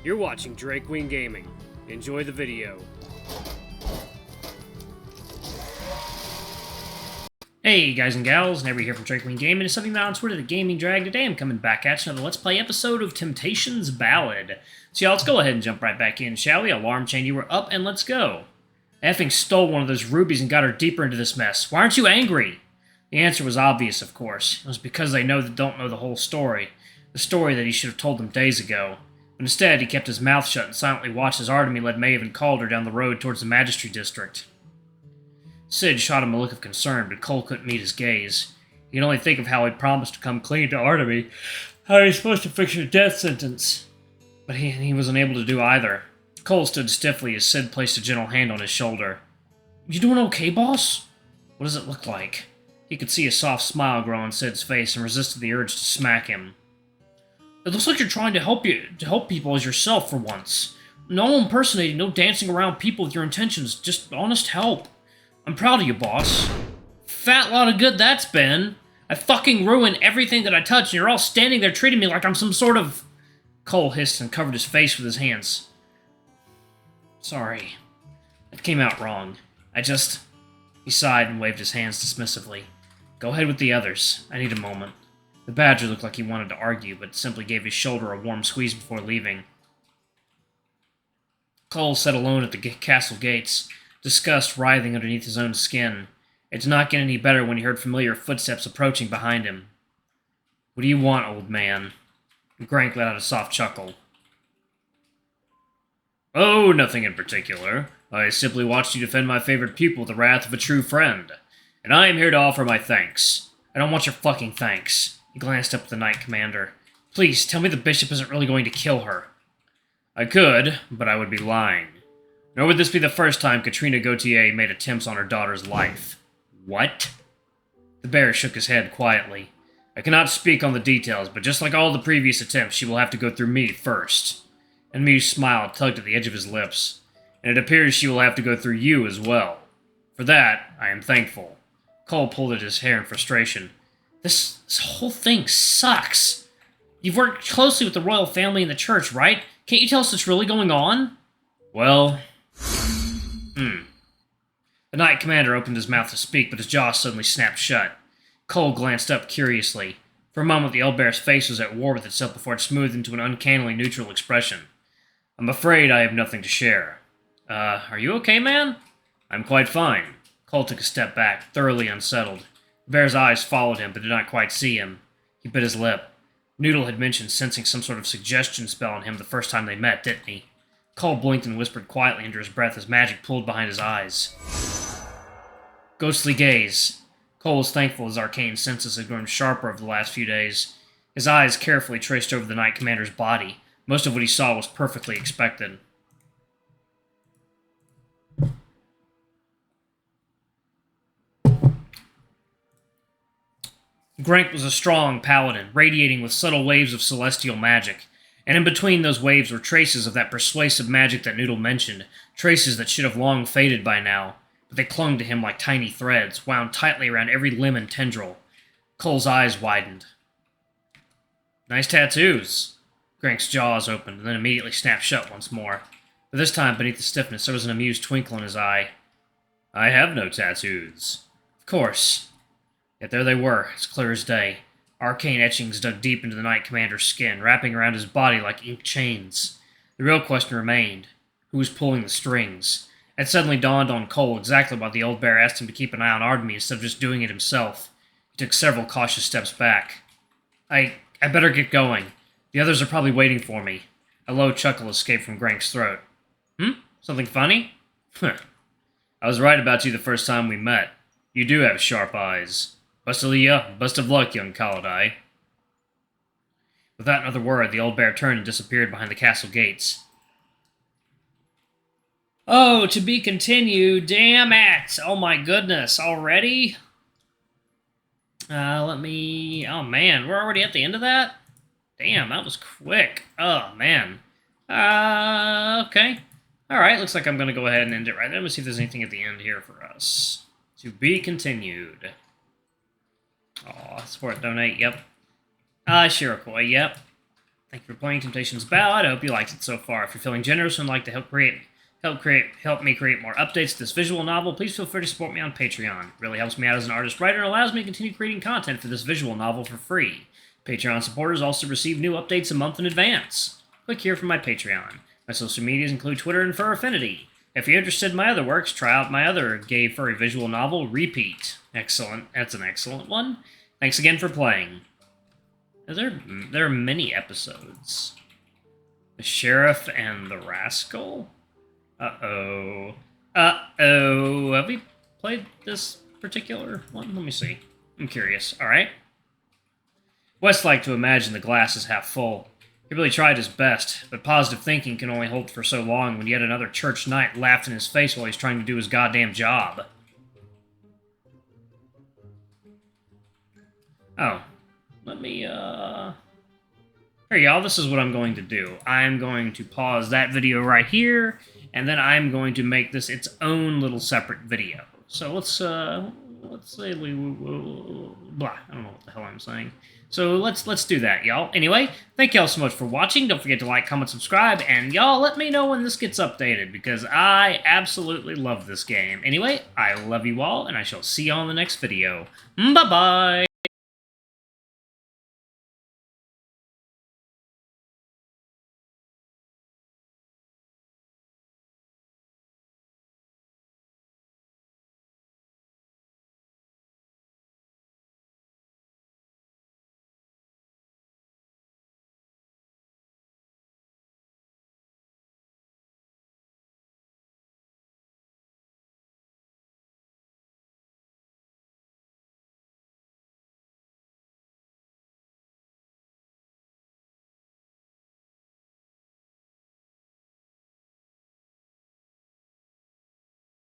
You're watching Drake Wing Gaming. Enjoy the video. Hey guys and gals, Never here from Drake Wing Gaming. It's something on Twitter, the Gaming Drag. Today I'm coming back at you another Let's Play episode of Temptation's Ballad. So y'all, let's go ahead and jump right back in, shall we? Alarm chain, you were up and let's go. I effing stole one of those rubies and got her deeper into this mess. Why aren't you angry? The answer was obvious, of course. It was because they don't know the whole story. The story that he should have told them days ago. But instead, he kept his mouth shut and silently watched as Artemy led Maeve and Calder down the road towards the Magistracy District. Sid shot him a look of concern, but Cole couldn't meet his gaze. He could only think of how he'd promised to come clean to Artemy, how he was supposed to fix her death sentence. But he was unable to do either. Cole stood stiffly as Sid placed a gentle hand on his shoulder. You doing okay, boss? What does it look like? He could see a soft smile grow on Sid's face and resisted the urge to smack him. It looks like you're trying to help people as yourself for once. No impersonating, no dancing around people with your intentions, just honest help. I'm proud of you, boss. Fat lot of good that's been. I fucking ruined everything that I touched, and you're all standing there treating me like I'm some sort of... Cole hissed and covered his face with his hands. Sorry. That came out wrong. He sighed and waved his hands dismissively. Go ahead with the others. I need a moment. The Badger looked like he wanted to argue, but simply gave his shoulder a warm squeeze before leaving. Cole sat alone at the castle gates, disgust writhing underneath his own skin. It did not get any better when he heard familiar footsteps approaching behind him. What do you want, old man? Grank let out a soft chuckle. Oh, nothing in particular. I simply watched you defend my favorite pupil with the wrath of a true friend. And I am here to offer my thanks. I don't want your fucking thanks. He glanced up at the Knight Commander. Please, tell me the bishop isn't really going to kill her. I could, but I would be lying. Nor would this be the first time Katrina Gautier made attempts on her daughter's life. What? The bear shook his head quietly. I cannot speak on the details, but just like all the previous attempts, she will have to go through me first. And Mews' smile tugged at the edge of his lips. And it appears she will have to go through you as well. For that, I am thankful. Cole pulled at his hair in frustration. This whole thing sucks. You've worked closely with the royal family and the church, right? Can't you tell us what's really going on? Well... The Knight Commander opened his mouth to speak, but his jaw suddenly snapped shut. Cole glanced up curiously. For a moment, the owlbear's face was at war with itself before it smoothed into an uncannily neutral expression. I'm afraid I have nothing to share. Are you okay, man? I'm quite fine. Cole took a step back, thoroughly unsettled. The bear's eyes followed him, but did not quite see him. He bit his lip. Noodle had mentioned sensing some sort of suggestion spell on him the first time they met, didn't he? Cole blinked and whispered quietly under his breath as magic pulled behind his eyes. Ghostly gaze. Cole was thankful his arcane senses had grown sharper over the last few days. His eyes carefully traced over the Knight Commander's body. Most of what he saw was perfectly expected. Grank was a strong paladin, radiating with subtle waves of celestial magic. And in between those waves were traces of that persuasive magic that Noodle mentioned, traces that should have long faded by now, but they clung to him like tiny threads, wound tightly around every limb and tendril. Cole's eyes widened. Nice tattoos. Grank's jaws opened, and then immediately snapped shut once more. But this time, beneath the stiffness, there was an amused twinkle in his eye. I have no tattoos. Of course. Yet there they were, as clear as day. Arcane etchings dug deep into the Knight Commander's skin, wrapping around his body like ink chains. The real question remained. Who was pulling the strings? It suddenly dawned on Cole exactly why the old bear asked him to keep an eye on Artemy instead of just doing it himself. He took several cautious steps back. I better get going. The others are probably waiting for me. A low chuckle escaped from Grank's throat. Something funny? I was right about you the first time we met. You do have sharp eyes. Best of luck, young Kalladai. Without another word, the old bear turned and disappeared behind the castle gates. Oh, to be continued. Damn it. Oh my goodness. Already? Oh man, we're already at the end of that? Damn, that was quick. Oh, man. Okay. Alright, looks like I'm going to go ahead and end it right there. Let me see if there's anything at the end here for us. To be continued. Aw, support, donate, yep. Shirokoi, yep. Thank you for playing Temptations Ballad. I hope you liked it so far. If you're feeling generous and would like to help me create more updates to this visual novel, please feel free to support me on Patreon. It really helps me out as an artist-writer and allows me to continue creating content for this visual novel for free. Patreon supporters also receive new updates a month in advance. Click here for my Patreon. My social medias include Twitter and Fur Affinity. If you're interested in my other works, try out my other gay furry visual novel, Repeat. Excellent. That's an excellent one. Thanks again for playing. There are many episodes. The Sheriff and the Rascal? Uh-oh. Uh-oh. Have we played this particular one? Let me see. I'm curious. Alright. West liked to imagine the glass is half full. He really tried his best, but positive thinking can only hold for so long when yet another church knight laughed in his face while he's trying to do his goddamn job. Oh. Let me, Here, y'all, this is what I'm going to do. I'm going to pause that video right here, and then I'm going to make this its own little separate video. So let's say blah, I don't know what the hell I'm saying. So let's do that, y'all. Anyway, thank y'all so much for watching. Don't forget to like, comment, subscribe, and y'all let me know when this gets updated, because I absolutely love this game. Anyway, I love you all, and I shall see y'all in the next video. Bye-bye!